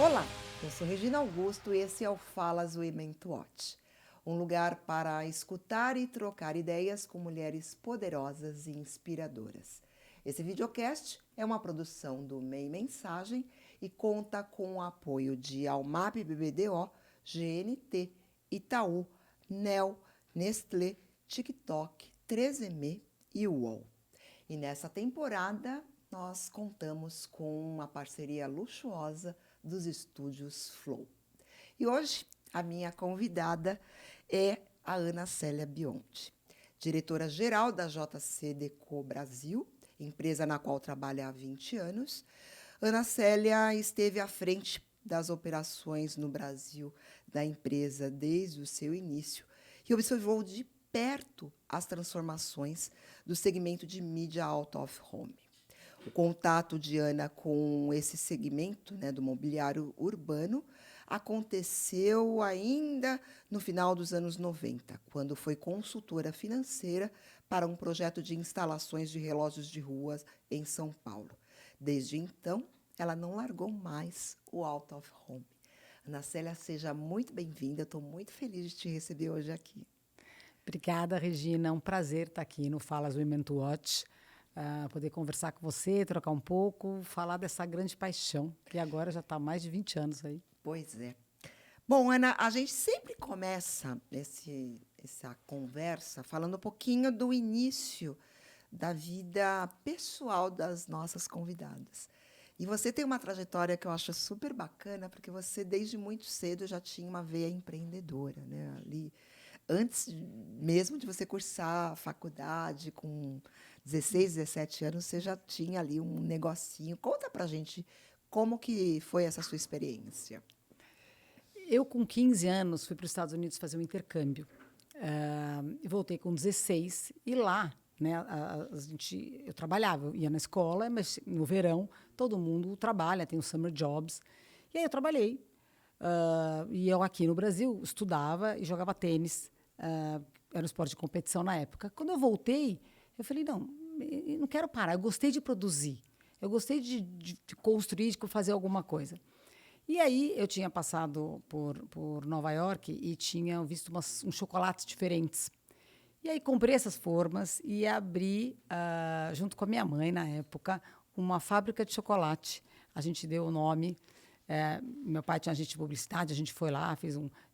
Olá, eu sou Regina Augusto e esse é o Falas Women to Watch, um lugar para escutar e trocar ideias com mulheres poderosas e inspiradoras. Esse videocast é uma produção do MEI Mensagem e conta com o apoio de Almap BBDO, GNT, Itaú, NEL, Nestlé, TikTok, 13M e UOL. E nessa temporada nós contamos com uma parceria luxuosa dos estúdios Flow. E hoje a minha convidada é a Ana Célia Bionti, diretora-geral da JC Deco Brasil, empresa na qual trabalha há 20 anos. Ana Célia esteve à frente das operações no Brasil da empresa desde o seu início e observou de perto as transformações do segmento de mídia out of home. O contato de Ana com esse segmento, do mobiliário urbano aconteceu ainda no final dos anos 90, quando foi consultora financeira para um projeto de instalações de relógios de ruas em São Paulo. Desde então, ela não largou mais o out of home. Ana Célia, seja muito bem-vinda. Estou muito feliz de te receber hoje aqui. Obrigada, Regina. É um prazer estar aqui no Falas Women to Watch. Poder conversar com você, trocar um pouco, falar dessa grande paixão, que agora já está há mais de 20 anos aí. Pois é. Bom, Ana, a gente sempre começa essa conversa falando um pouquinho do início da vida pessoal das nossas convidadas. E você tem uma trajetória que eu acho super bacana, porque você, desde muito cedo, já tinha uma veia empreendedora, né? Ali, antes mesmo de você cursar a faculdade, com 16, 17 anos, você já tinha ali um negocinho. Conta pra gente como que foi essa sua experiência. Eu, com 15 anos, fui para os Estados Unidos fazer um intercâmbio. Voltei com 16 e lá, né, eu trabalhava, eu ia na escola, mas no verão todo mundo trabalha, tem os summer jobs. E aí eu trabalhei. E eu aqui no Brasil estudava e jogava tênis. Era um esporte de competição na época. Quando eu voltei, eu falei, não, eu não quero parar. Eu gostei de produzir. Eu gostei de construir, de fazer alguma coisa. E aí eu tinha passado por Nova York e tinha visto uns chocolates diferentes. E aí comprei essas formas e abri, junto com a minha mãe, na época, uma fábrica de chocolate. A gente deu o nome. Meu pai tinha agente de publicidade, a gente foi lá,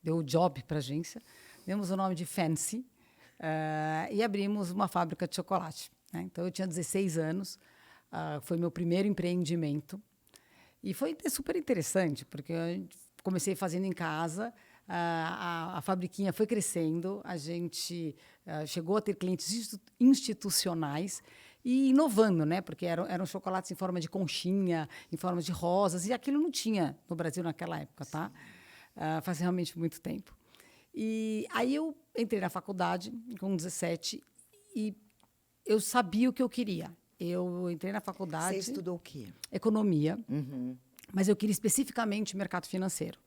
deu o job para a agência. Demos o nome de Fancy e abrimos uma fábrica de chocolate. Né? Então, eu tinha 16 anos. Foi meu primeiro empreendimento. E foi super interessante, porque eu comecei fazendo em casa, a fabriquinha foi crescendo, a gente chegou a ter clientes institucionais e inovando, né? Porque eram chocolates em forma de conchinha, em forma de rosas, e aquilo não tinha no Brasil naquela época, tá? Faz realmente muito tempo. E aí eu entrei na faculdade com 17 e eu sabia o que eu queria. Eu entrei na faculdade... Você estudou o quê? Economia, mas eu queria especificamente mercado financeiro.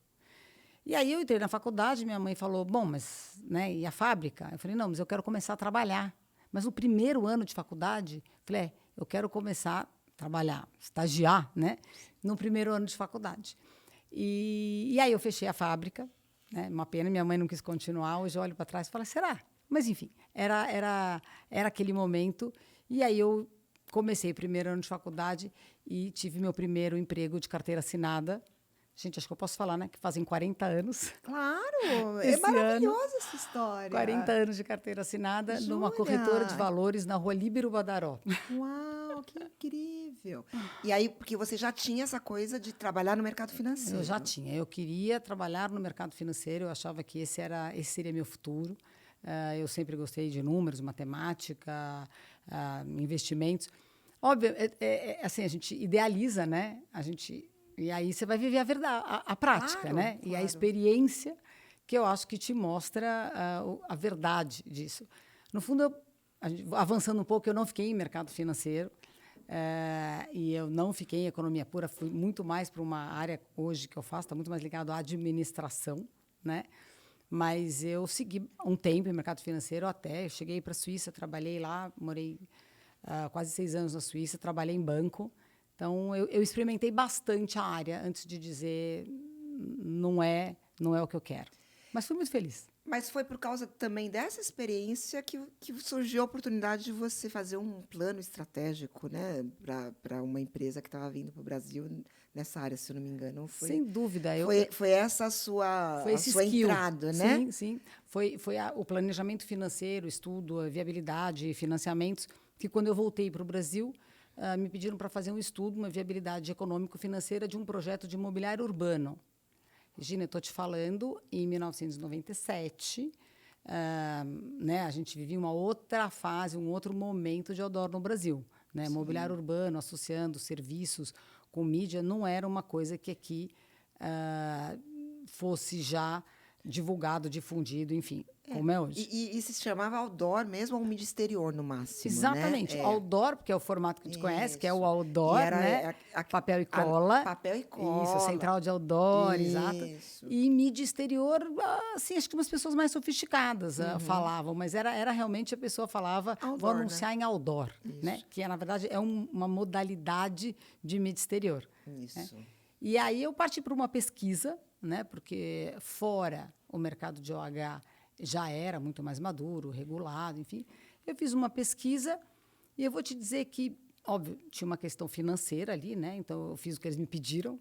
E aí eu entrei na faculdade, minha mãe falou, bom, mas, né, e a fábrica? Eu falei, não, mas eu quero começar a trabalhar. Mas no primeiro ano de faculdade, eu falei, eu quero começar a trabalhar, estagiar, né, no primeiro ano de faculdade. E aí eu fechei a fábrica, né, uma pena, minha mãe não quis continuar, hoje eu olho para trás e falo, será? Mas, enfim, era aquele momento, e aí eu comecei o primeiro ano de faculdade e tive meu primeiro emprego de carteira assinada. Gente, acho que eu posso falar, né? Que fazem 40 anos. Claro! É maravilhosa essa história. 40 anos de carteira assinada Jura? numa corretora de valores na rua Líbero Badaró. Uau, que incrível! E aí, porque você já tinha essa coisa de trabalhar no mercado financeiro. Eu já tinha. Eu queria trabalhar no mercado financeiro. Eu achava que esse seria meu futuro. Eu sempre gostei de números, matemática, investimentos. Óbvio, assim, a gente idealiza, né? E aí você vai viver a verdade, a prática, Claro, né? claro. E a experiência que eu acho que te mostra a verdade disso. No fundo, avançando um pouco, eu não fiquei em mercado financeiro. E eu não fiquei em economia pura, fui muito mais para uma área hoje que eu faço, está muito mais ligado à administração, né? Mas eu segui um tempo em mercado financeiro até, eu cheguei para a Suíça, trabalhei lá, morei quase 6 anos na Suíça, trabalhei em banco, Então, eu experimentei bastante a área antes de dizer não é o que eu quero. Mas fui muito feliz. Mas foi por causa também dessa experiência que surgiu a oportunidade de você fazer um plano estratégico, né, para uma empresa que estava vindo para o Brasil nessa área, se eu não me engano. Sem dúvida. Foi essa Foi a esse sua skill. entrada, né? Sim, sim. Foi o planejamento financeiro, estudo, a viabilidade, financiamentos, que quando eu voltei para o Brasil, me pediram para fazer um estudo, uma viabilidade econômico-financeira de um projeto de imobiliário urbano. Regina, eu estou te falando, em 1997, né, a gente vivia uma outra fase, um outro momento de outdoor no Brasil. Né? Mobiliário urbano, associando serviços com mídia, não era uma coisa que aqui fosse já divulgado, difundido, enfim, como é hoje. E se chamava outdoor mesmo ou mídia exterior, no máximo, Exatamente. né? Outdoor, porque é o formato que a gente conhece, que é o Isso. outdoor, E era né? Papel e cola. Papel e cola. Isso, central de outdoor, exato. Isso. E mídia exterior, assim, acho que umas pessoas mais sofisticadas falavam, mas era realmente a pessoa falava, Outdoor, vou anunciar em outdoor, Isso. né? Que, na verdade, é uma modalidade de mídia exterior. Isso. Né? E aí eu parti para uma pesquisa, né? Porque fora o mercado de OH já era muito mais maduro, regulado, enfim. Eu fiz uma pesquisa e eu vou te dizer que, óbvio, tinha uma questão financeira ali, né? Então, eu fiz o que eles me pediram,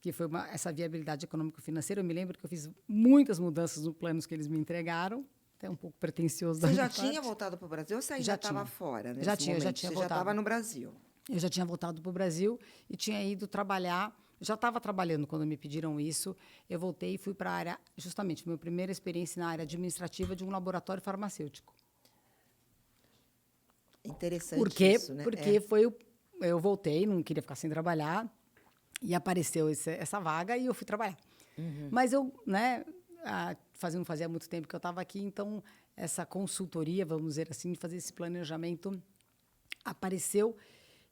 que foi essa viabilidade econômico-financeira. Eu me lembro que eu fiz muitas mudanças nos planos que eles me entregaram, até um pouco pretencioso da minha parte. Você já tinha voltado para o Brasil ou você ainda estava fora nesse já tinha momento? Você voltado. Já estava no Brasil? Eu já tinha voltado para o Brasil e tinha ido trabalhar. Já estava trabalhando quando me pediram isso. Eu voltei e fui para a área, justamente, minha primeira experiência na área administrativa de um laboratório farmacêutico. Interessante isso, né? Porque eu voltei, não queria ficar sem trabalhar, e apareceu essa vaga e eu fui trabalhar. Mas eu, né, não fazia muito tempo que eu estava aqui, então essa consultoria, vamos dizer assim, de fazer esse planejamento apareceu.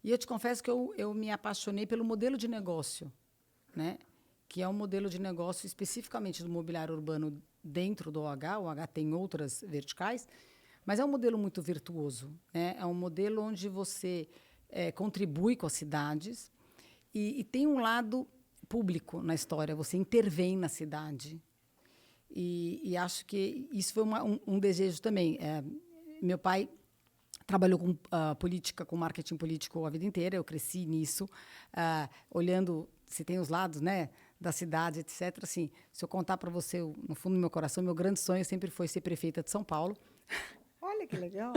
E eu te confesso que eu me apaixonei pelo modelo de negócio, né? Que é um modelo de negócio especificamente do mobiliário urbano dentro do OH. O OH tem outras verticais, mas é um modelo muito virtuoso. Né? É um modelo onde você contribui com as cidades e tem um lado público na história. Você intervém na cidade. E acho que isso foi um desejo também. Meu pai trabalhou com política, com marketing político a vida inteira. Eu cresci nisso, olhando se tem os lados, né, da cidade, etc. Assim, se eu contar para você, no fundo do meu coração, meu grande sonho sempre foi ser prefeita de São Paulo. Olha que legal.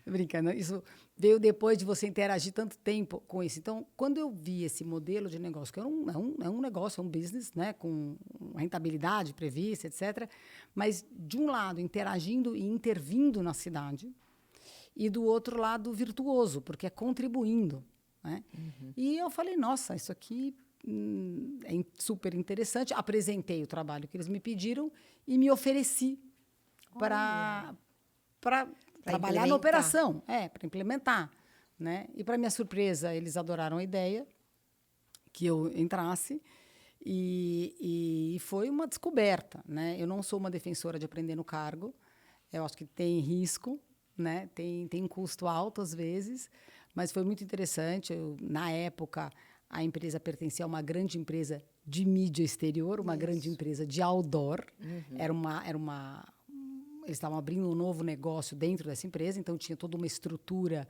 Brincando, isso veio depois de você interagir tanto tempo com isso. Então, quando eu vi esse modelo de negócio, que é um negócio, é um business, né, com rentabilidade prevista, etc., mas, de um lado, interagindo e intervindo na cidade, e do outro lado virtuoso, porque é contribuindo. Né? E eu falei, nossa, isso aqui é super interessante. Apresentei o trabalho que eles me pediram e me ofereci para trabalhar na operação, para implementar. Né? E, para minha surpresa, eles adoraram a ideia que eu entrasse e foi uma descoberta. Né? Eu não sou uma defensora de aprender no cargo, eu acho que tem risco, né? Tem um custo alto às vezes, mas foi muito interessante. Na época, a empresa pertencia a uma grande empresa de mídia exterior, uma grande empresa de outdoor. Eles estavam abrindo um novo negócio dentro dessa empresa, então tinha toda uma estrutura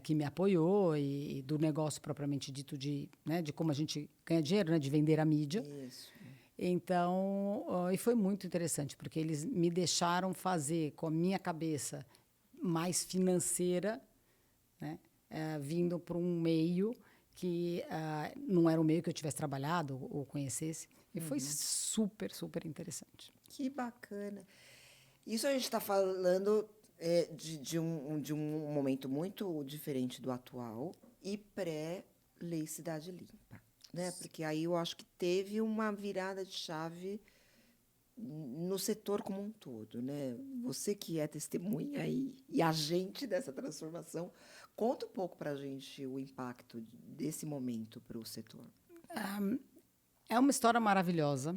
que me apoiou e do negócio propriamente dito de como a gente ganha dinheiro, né? De vender a mídia. Isso. Então, e foi muito interessante, porque eles me deixaram fazer com a minha cabeça mais financeira, né, vindo para um meio que não era um meio que eu tivesse trabalhado ou conhecesse. E foi super, super interessante. Que bacana. Isso a gente está falando de um momento muito diferente do atual e pré-Lei Cidade Limpa. Né? Porque aí eu acho que teve uma virada de chave no setor como um todo, né? Você que é testemunha e agente dessa transformação, conta um pouco para a gente o impacto desse momento para o setor. É uma história maravilhosa.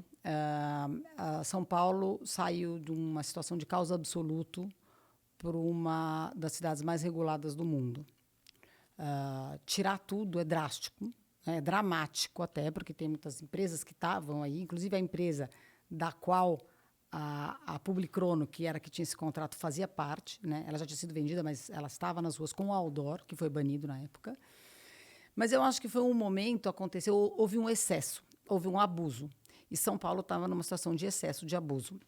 São Paulo saiu de uma situação de caos absoluto para uma das cidades mais reguladas do mundo. tirar tudo é drástico, é dramático até, porque tem muitas empresas que estavam aí, inclusive a empresa da qual a Publicrono, que era que tinha esse contrato, fazia parte, né? Ela já tinha sido vendida, mas ela estava nas ruas com o outdoor, que foi banido na época. Mas eu acho que foi um momento, houve um excesso, houve um abuso. E São Paulo estava numa situação de excesso, de abuso.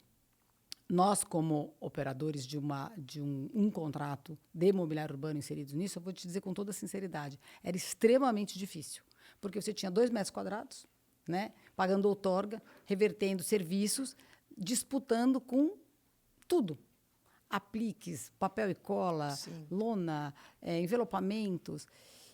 Nós, como operadores de um contrato de imobiliário urbano inseridos nisso, eu vou te dizer com toda sinceridade, era extremamente difícil, porque você tinha 2 metros quadrados, né, pagando outorga, revertendo serviços, disputando com tudo. Apliques, papel e cola, Sim. lona, envelopamentos.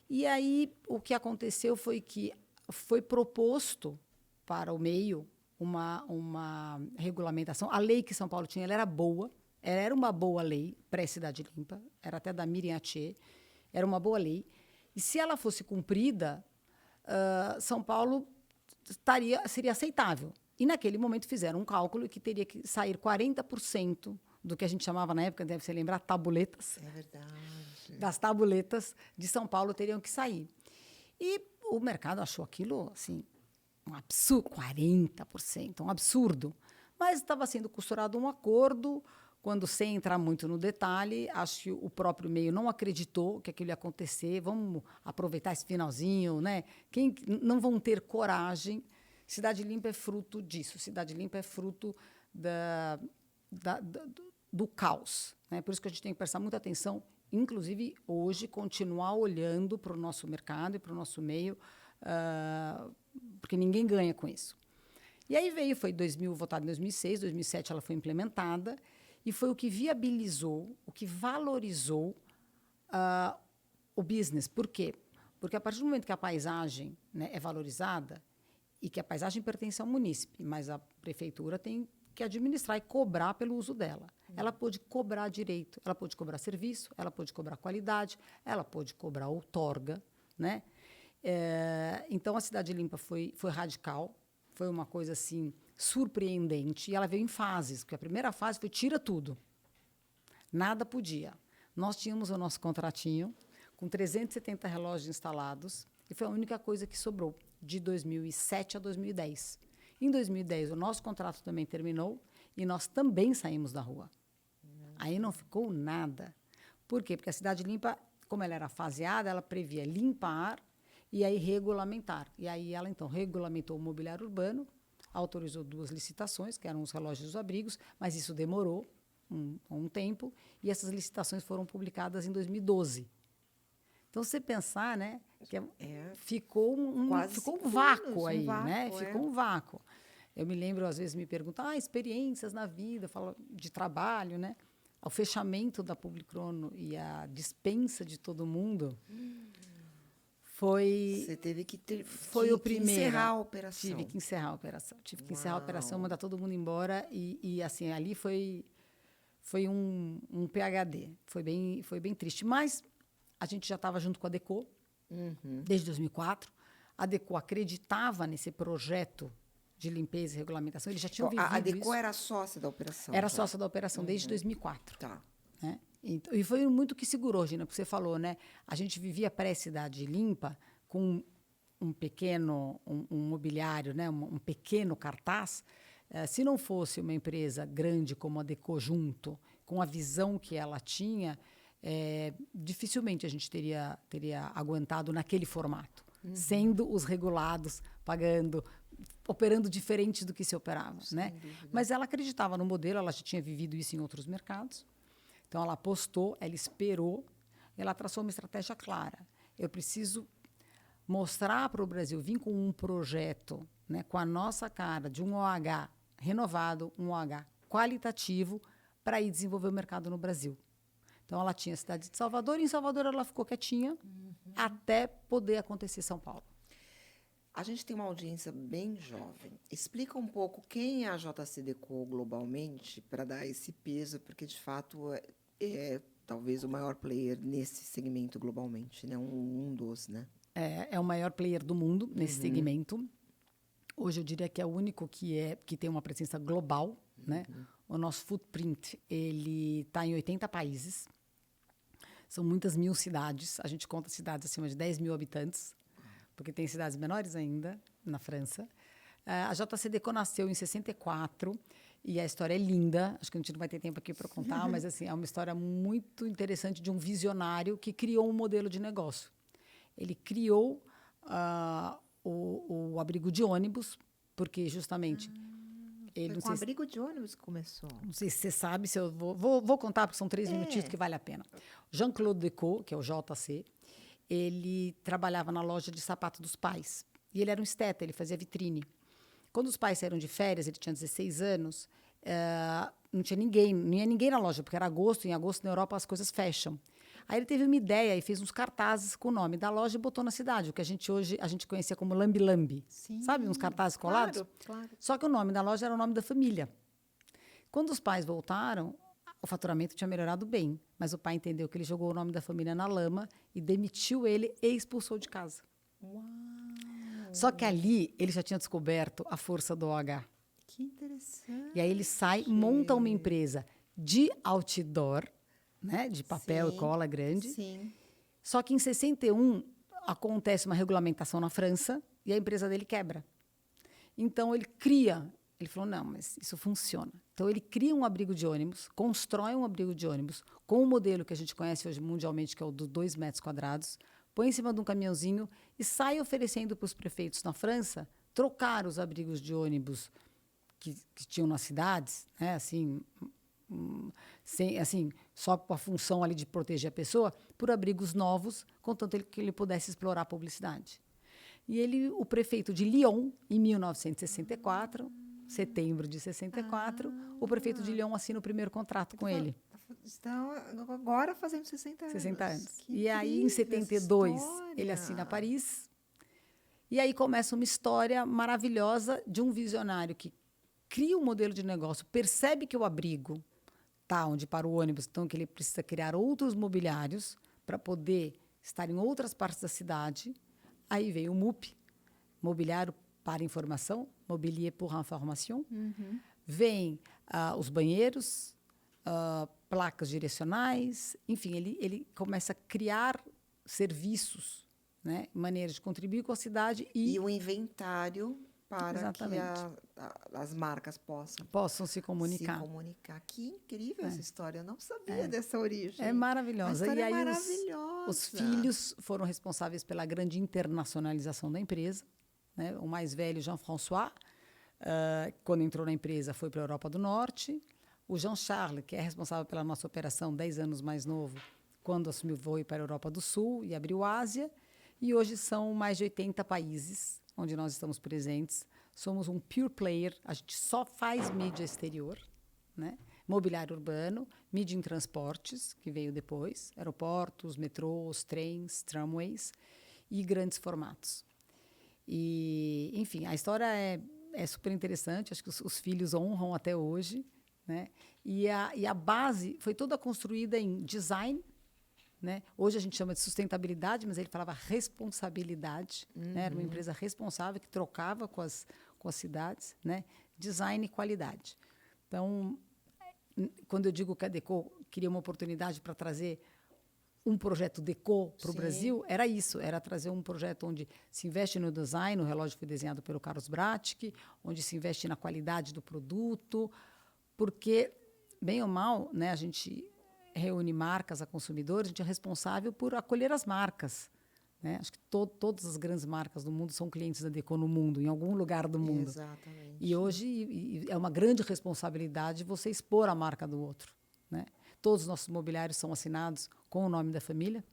E aí o que aconteceu foi que foi proposto para o meio uma regulamentação. A lei que São Paulo tinha, ela era boa, ela era uma boa lei pré-Cidade Limpa, era até da Miriam Attier, era uma boa lei. E se ela fosse cumprida, São Paulo seria aceitável. E naquele momento fizeram um cálculo que teria que sair 40% do que a gente chamava na época, deve se lembrar, tabuletas. É verdade. Das tabuletas de São Paulo teriam que sair. E o mercado achou aquilo assim, um absurdo, 40%, um absurdo. Mas estava sendo costurado um acordo. Quando sem entrar muito no detalhe, acho que o próprio meio não acreditou que aquilo ia acontecer. Vamos aproveitar esse finalzinho, né? Quem não vão ter coragem? Cidade Limpa é fruto disso. Cidade Limpa é fruto do caos, né? Por isso que a gente tem que prestar muita atenção, inclusive hoje, continuar olhando para o nosso mercado e para o nosso meio, porque ninguém ganha com isso. E aí foi 2000, votada em 2006, 2007 ela foi implementada, e foi o que viabilizou, o que valorizou o business. Por quê? Porque a partir do momento que a paisagem, né, é valorizada, e que a paisagem pertence ao munícipe, mas a prefeitura tem que administrar e cobrar pelo uso dela. Ela pôde cobrar direito, ela pôde cobrar serviço, ela pôde cobrar qualidade, ela pôde cobrar outorga, né? Então, a Cidade Limpa foi radical, foi uma coisa assim surpreendente, e ela veio em fases, porque a primeira fase foi tira tudo. Nada podia. Nós tínhamos o nosso contratinho, com 370 relógios instalados, e foi a única coisa que sobrou, de 2007 a 2010. Em 2010, o nosso contrato também terminou, e nós também saímos da rua. Aí não ficou nada. Por quê? Porque a Cidade Limpa, como ela era faseada, ela previa limpar e aí regulamentar. E aí ela, então, regulamentou o mobiliário urbano, autorizou 2 licitações, que eram os relógios e os abrigos, mas isso demorou um tempo, e essas licitações foram publicadas em 2012. Então, você pensar, né, que ficou um vácuo aí, né? Ficou um vácuo. Eu me lembro, às vezes, me perguntam, experiências na vida, falo de trabalho, né? O fechamento da Publicrono e a dispensa de todo mundo foi... Você teve que foi o primeiro. Encerrar a operação. Tive que encerrar a operação. Tive que encerrar a operação, mandar todo mundo embora. E assim, ali foi um PhD. Foi bem triste. Mas a gente já estava junto com a Deco, desde 2004. A Deco acreditava nesse projeto de limpeza e regulamentação. Eles já tinham vivido A Deco isso. era sócia da operação? Era sócia da operação desde 2004. Tá. Né? E foi muito que segurou, Gina, porque você falou, né? A gente vivia pré-Cidade Limpa com um pequeno mobiliário, né? Um pequeno cartaz. Se não fosse uma empresa grande como a Deco junto, com a visão que ela tinha, dificilmente a gente teria aguentado naquele formato, sendo os regulados, pagando, operando diferente do que se operava, né? Mas ela acreditava no modelo, ela já tinha vivido isso em outros mercados. Então, ela apostou, ela esperou, ela traçou uma estratégia clara. Eu preciso mostrar para o Brasil, vir com um projeto, né, com a nossa cara, de um OH renovado, um OH qualitativo, para ir desenvolver o mercado no Brasil. Então, ela tinha a cidade de Salvador, e em Salvador ela ficou quietinha, até poder acontecer em São Paulo. A gente tem uma audiência bem jovem. Explica um pouco quem é a JC Deco globalmente, para dar esse peso, porque, de fato, é talvez o maior player nesse segmento globalmente, né? Um dos, né? É o maior player do mundo nesse segmento. Hoje eu diria que é o único que tem uma presença global, né? O nosso footprint, ele está em 80 países. São muitas mil cidades. A gente conta cidades acima de 10 mil habitantes, porque tem cidades menores ainda na França. A JCDecaux nasceu em 64 e a história é linda. Acho que a gente não vai ter tempo aqui para contar, mas assim, é uma história muito interessante de um visionário que criou um modelo de negócio. Ele criou o abrigo de ônibus, porque justamente... Foi com abrigo de ônibus que começou. Não sei se você sabe, se eu vou contar, porque são 3 minutinhos que vale a pena. Jean-Claude Decaux, que é o JC, ele trabalhava na loja de sapato dos pais. E ele era um esteta, ele fazia vitrine. Quando os pais saíram de férias, ele tinha 16 anos, não ia ninguém na loja, porque era agosto, e em agosto na Europa as coisas fecham. Aí ele teve uma ideia e fez uns cartazes com o nome da loja e botou na cidade, o que a gente conhecia como lambi-lambi. Sabe, uns cartazes colados? Claro. Só que o nome da loja era o nome da família. Quando os pais voltaram, o faturamento tinha melhorado bem, mas o pai entendeu que ele jogou o nome da família na lama e demitiu ele e expulsou de casa. Uau! Só que ali ele já tinha descoberto a força do OH. Que interessante. E aí ele sai, monta uma empresa de outdoor, né, de papel e cola grande. Sim. Só que em 61 acontece uma regulamentação na França e a empresa dele quebra. Então ele falou, não, mas isso funciona. Então ele cria um abrigo de ônibus, constrói um abrigo de ônibus com o modelo que a gente conhece hoje mundialmente, que é o dos 2 metros quadrados, põe em cima de um caminhãozinho e sai oferecendo para os prefeitos na França trocar os abrigos de ônibus que tinham nas cidades, né, assim, só com a função ali de proteger a pessoa, por abrigos novos, contanto que ele pudesse explorar a publicidade. E o prefeito de Lyon, em 1964, setembro de 64, o prefeito de Lyon assina o primeiro contrato com ele. Estão agora fazendo 60 anos. 60 anos. Que E aí, em 72, ele assina Paris. E aí começa uma história maravilhosa de um visionário que cria um modelo de negócio, percebe que o abrigo está onde para o ônibus, então que ele precisa criar outros mobiliários para poder estar em outras partes da cidade. Aí veio o MUP, Mobiliário para Informação, Mobilier pour Information. Vem os banheiros, placas direcionais, enfim, ele começa a criar serviços, né, maneiras de contribuir com a cidade e o inventário para Exatamente. que as marcas possam se comunicar. Que incrível essa história. Eu não sabia dessa origem. É maravilhosa. A E aí maravilhosa. os filhos foram responsáveis pela grande internacionalização da empresa, né? O mais velho, Jean-François, quando entrou na empresa, foi para a Europa do Norte. O Jean-Charles, que é responsável pela nossa operação, 10 anos mais novo, quando assumiu, foi para a Europa do Sul e abriu Ásia. E hoje são mais de 80 países onde nós estamos presentes. Somos um pure player, a gente só faz mídia exterior, né? Mobiliário urbano, mídia em transportes, que veio depois, aeroportos, metrôs, trens, tramways e grandes formatos. E, enfim, a história é super interessante, acho que os filhos honram até hoje, né? E a base foi toda construída em design, né? Hoje a gente chama de sustentabilidade, mas ele falava responsabilidade, né? Era uma empresa responsável que trocava com as cidades, né? Design e qualidade. Então, quando eu digo que a Decaux queria uma oportunidade para trazer um projeto Decaux para o Brasil, era isso, era trazer um projeto onde se investe no design, o relógio foi desenhado pelo Carlos Bratic, onde se investe na qualidade do produto, porque, bem ou mal, né, a gente reúne marcas a consumidores, a gente é responsável por acolher as marcas, né? Acho que todas as grandes marcas do mundo são clientes da Decaux no mundo, em algum lugar do mundo. Exatamente. E hoje é uma grande responsabilidade você expor a marca do outro, né? Todos os nossos mobiliários são assinados com o nome da família,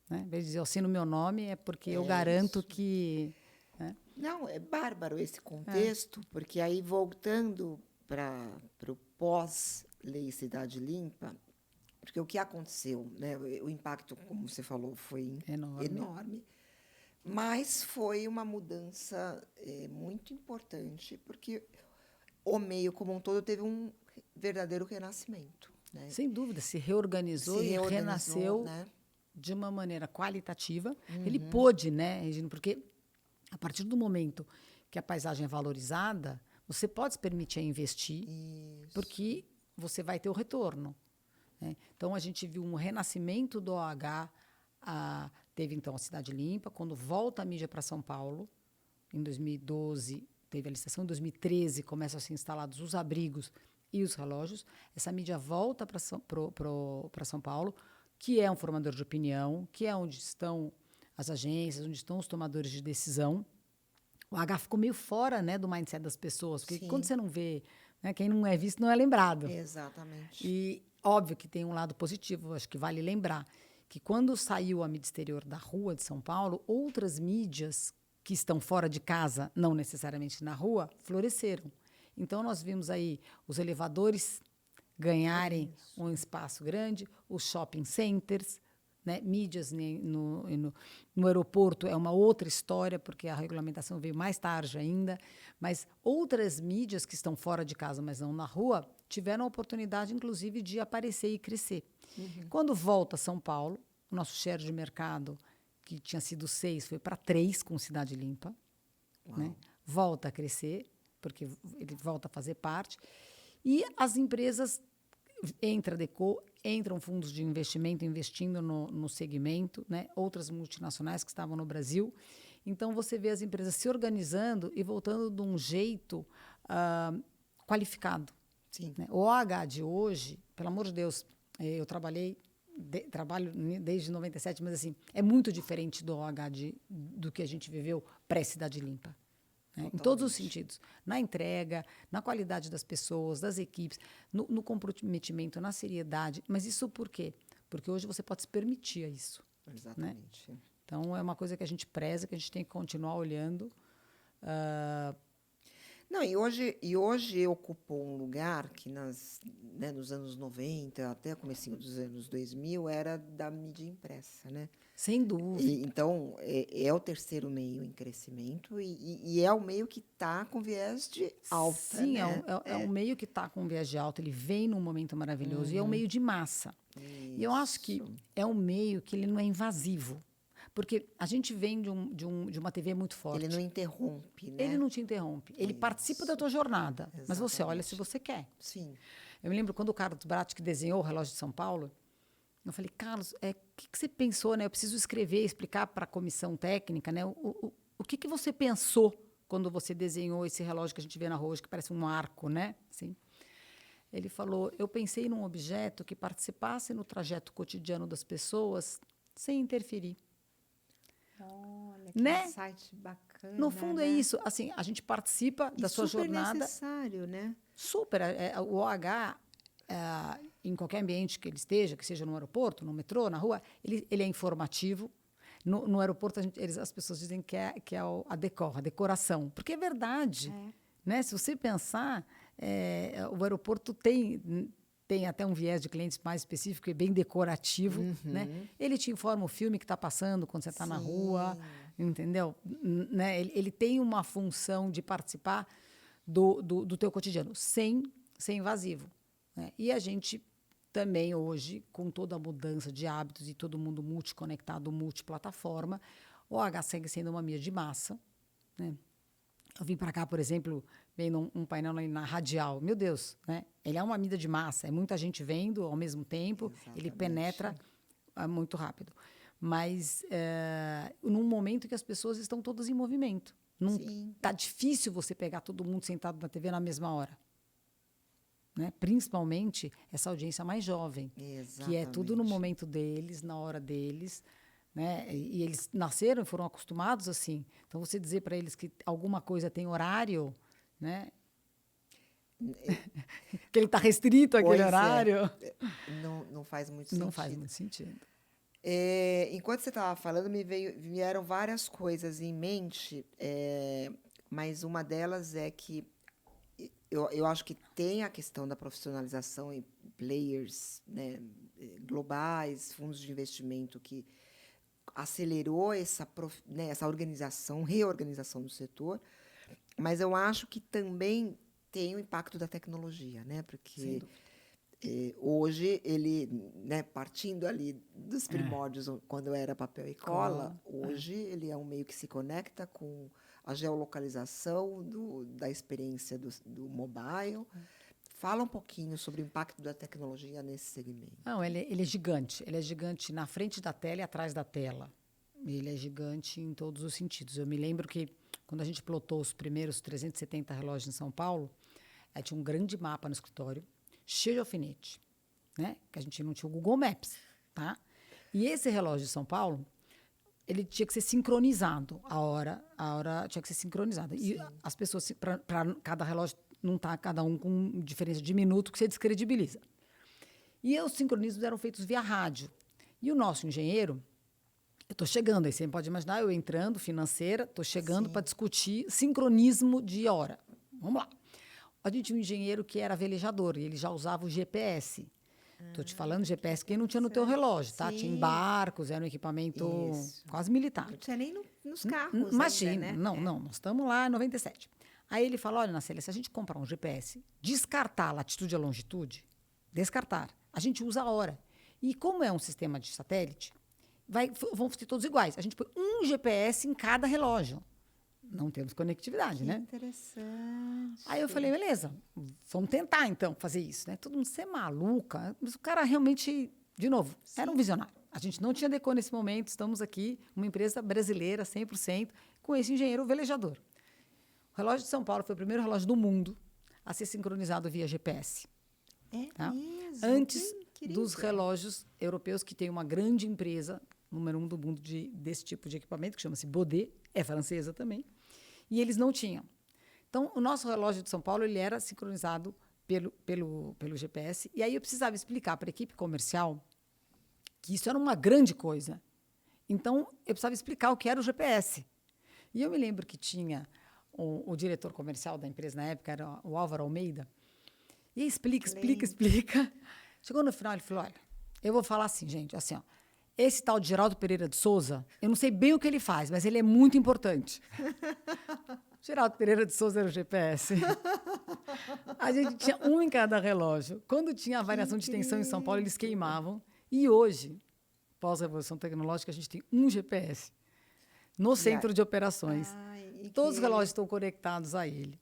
né? Em vez de dizer eu assino o meu nome, é porque eu garanto que... Né? Não, é bárbaro esse contexto, porque aí, voltando para o pós-Lei Cidade Limpa, porque o que aconteceu, né? O impacto, como você falou, foi enorme, mas foi uma mudança muito importante, porque o meio como um todo teve um verdadeiro renascimento, né? Sem dúvida, se reorganizou e renasceu, né, de uma maneira qualitativa. Ele pôde, né, Regina, porque a partir do momento que a paisagem é valorizada, você pode se permitir investir, porque você vai ter o retorno. né? Então, a gente viu um renascimento do OH. Teve, então, a Cidade Limpa. Quando volta a mídia para São Paulo, em 2012, teve a licitação. Em 2013, começam a ser instalados os abrigos e os relógios. Essa mídia volta para São Paulo, que é um formador de opinião, que é onde estão as agências, onde estão os tomadores de decisão. O H ficou meio fora, né, do mindset das pessoas, porque quando você não vê, né, quem não é visto não é lembrado. Exatamente. E óbvio que tem um lado positivo, acho que vale lembrar, que quando saiu a mídia exterior da rua de São Paulo, outras mídias que estão fora de casa, não necessariamente na rua, floresceram. Então, nós vimos aí os elevadores ganharem um espaço grande, os shopping centers, né, mídias no aeroporto é uma outra história, porque a regulamentação veio mais tarde ainda, mas outras mídias que estão fora de casa, mas não na rua, tiveram a oportunidade, inclusive, de aparecer e crescer. Quando volta a São Paulo, o nosso share de mercado, que tinha sido 6, foi para 3 com Cidade Limpa, né? Volta a crescer, porque ele volta a fazer parte, e as empresas, entra a Deco, entram fundos de investimento investindo no segmento, né? Outras multinacionais que estavam no Brasil. Então, você vê as empresas se organizando e voltando de um jeito qualificado. Sim. Né? O OH de hoje, pelo amor de Deus, eu trabalho desde 97, mas assim, é muito diferente do OH do que a gente viveu pré-Cidade Limpa. Né? Em todos os sentidos. Na entrega, na qualidade das pessoas, das equipes, no comprometimento, na seriedade. Mas isso por quê? Porque hoje você pode se permitir isso. Exatamente. Né? Então, é uma coisa que a gente preza, que a gente tem que continuar olhando. Não, e hoje ocupou um lugar que nos anos 90, até comecinho dos anos 2000, era da mídia impressa, né? Sem dúvida. Então, é o terceiro meio em crescimento e é o meio que está com viés de alta. Sim, né? é um meio que está com viés de alta, ele vem num momento maravilhoso, e é um meio de massa. E eu acho que é um meio que ele não é invasivo. Porque a gente vem de uma TV muito forte. Ele não interrompe, né? Ele não te interrompe. Ele participa da tua jornada. Exatamente. Mas você olha se você quer. Sim. Eu me lembro quando o Carlos Bratti, que desenhou o relógio de São Paulo, eu falei, Carlos, o que você pensou? Né? Eu preciso escrever, explicar para a comissão técnica, né? O que você pensou quando você desenhou esse relógio que a gente vê na rua hoje, que parece um arco, né? Assim. Ele falou, eu pensei num objeto que participasse no trajeto cotidiano das pessoas sem interferir. Olha, que né? insight bacana. No fundo, né? é isso. Assim, a gente participa da sua jornada. Super necessário, né? Super. O OH, em qualquer ambiente que ele esteja, que seja no aeroporto, no metrô, na rua, ele é informativo. No aeroporto, as pessoas dizem que é a decoração. Porque é verdade. Né? Se você pensar, o aeroporto tem até um viés de clientes mais específico e bem decorativo. Né? Ele te informa o filme que está passando quando você está na rua. Entendeu? Né? Ele tem uma função de participar do teu cotidiano, sem ser invasivo. Né? E a gente também hoje, com toda a mudança de hábitos e todo mundo multiconectado, multiplataforma, o OH segue sendo uma mídia de massa. Né? Eu vim para cá, por exemplo, vendo um painel na Radial. Meu Deus, né? Ele é uma mídia de massa, é muita gente vendo ao mesmo tempo, exatamente. Ele penetra muito rápido. Mas num momento que as pessoas estão todas em movimento. Não está difícil você pegar todo mundo sentado na TV na mesma hora. Né? Principalmente essa audiência mais jovem, exatamente. Que é tudo no momento deles, na hora deles. Né? E eles nasceram e foram acostumados assim. Então, você dizer para eles que alguma coisa tem horário, né? Que ele está restrito àquele horário. Não faz muito sentido. Não faz muito sentido. Enquanto você estava falando, vieram várias coisas em mente, mas uma delas é que eu acho que tem a questão da profissionalização em players, né, globais, fundos de investimento que acelerou essa reorganização do setor, mas eu acho que também tem o impacto da tecnologia, né? Porque hoje ele, né, partindo ali dos primórdios, quando era papel e cola, hoje ele é um meio que se conecta com a geolocalização da experiência do mobile, Fala um pouquinho sobre o impacto da tecnologia nesse segmento. Não, ele é gigante. Ele é gigante na frente da tela e atrás da tela. Ele é gigante em todos os sentidos. Eu me lembro que, quando a gente plotou os primeiros 370 relógios em São Paulo, tinha um grande mapa no escritório, cheio de alfinete, né? Que a gente não tinha o Google Maps, tá? E esse relógio de São Paulo, ele tinha que ser sincronizado. A hora tinha que ser sincronizada. E as pessoas, para cada relógio, não está cada um com diferença de minuto, que você descredibiliza. E os sincronismos eram feitos via rádio. E o nosso engenheiro, eu estou chegando, aí você pode imaginar, eu entrando, financeira, estou chegando para discutir sincronismo de hora. Vamos lá. A gente tinha um engenheiro que era velejador, e ele já usava o GPS. Estou te falando GPS que não tinha no teu relógio, tá? Tinha em barcos, era um equipamento quase militar. Não tinha nem nos carros Imagina, ainda, né? não, nós estamos lá em 97. Aí ele fala, olha, Nacélia, se a gente comprar um GPS, descartar a latitude e a longitude, descartar, a gente usa a hora. E como é um sistema de satélite, vão ser todos iguais. A gente põe um GPS em cada relógio. Não temos conectividade, né? Interessante. Aí eu falei, beleza, vamos tentar, então, fazer isso, né? Todo mundo, você é maluca? Mas o cara realmente, de novo, era um visionário. A gente não tinha Decor nesse momento, estamos aqui, uma empresa brasileira, 100%, com esse engenheiro velejador. O relógio de São Paulo foi o primeiro relógio do mundo a ser sincronizado via GPS. Tá? Mesmo? Antes dos relógios europeus, que tem uma grande empresa, número 1 do mundo desse tipo de equipamento, que chama-se Baudet, é francesa também, e eles não tinham. Então, o nosso relógio de São Paulo ele era sincronizado pelo GPS, e aí eu precisava explicar para a equipe comercial que isso era uma grande coisa. Então, eu precisava explicar o que era o GPS. E eu me lembro que tinha o diretor comercial da empresa na época, era o Álvaro Almeida, e explica. Chegou no final, ele falou, olha, eu vou falar assim, gente, assim, ó, esse tal de Geraldo Pereira de Souza, eu não sei bem o que ele faz, mas ele é muito importante. Geraldo Pereira de Souza era o GPS. A gente tinha um em cada relógio. Quando tinha a variação de tensão em São Paulo, eles queimavam. E hoje, pós-revolução tecnológica, a gente tem um GPS no centro de operações. Todos os relógios estão conectados a ele.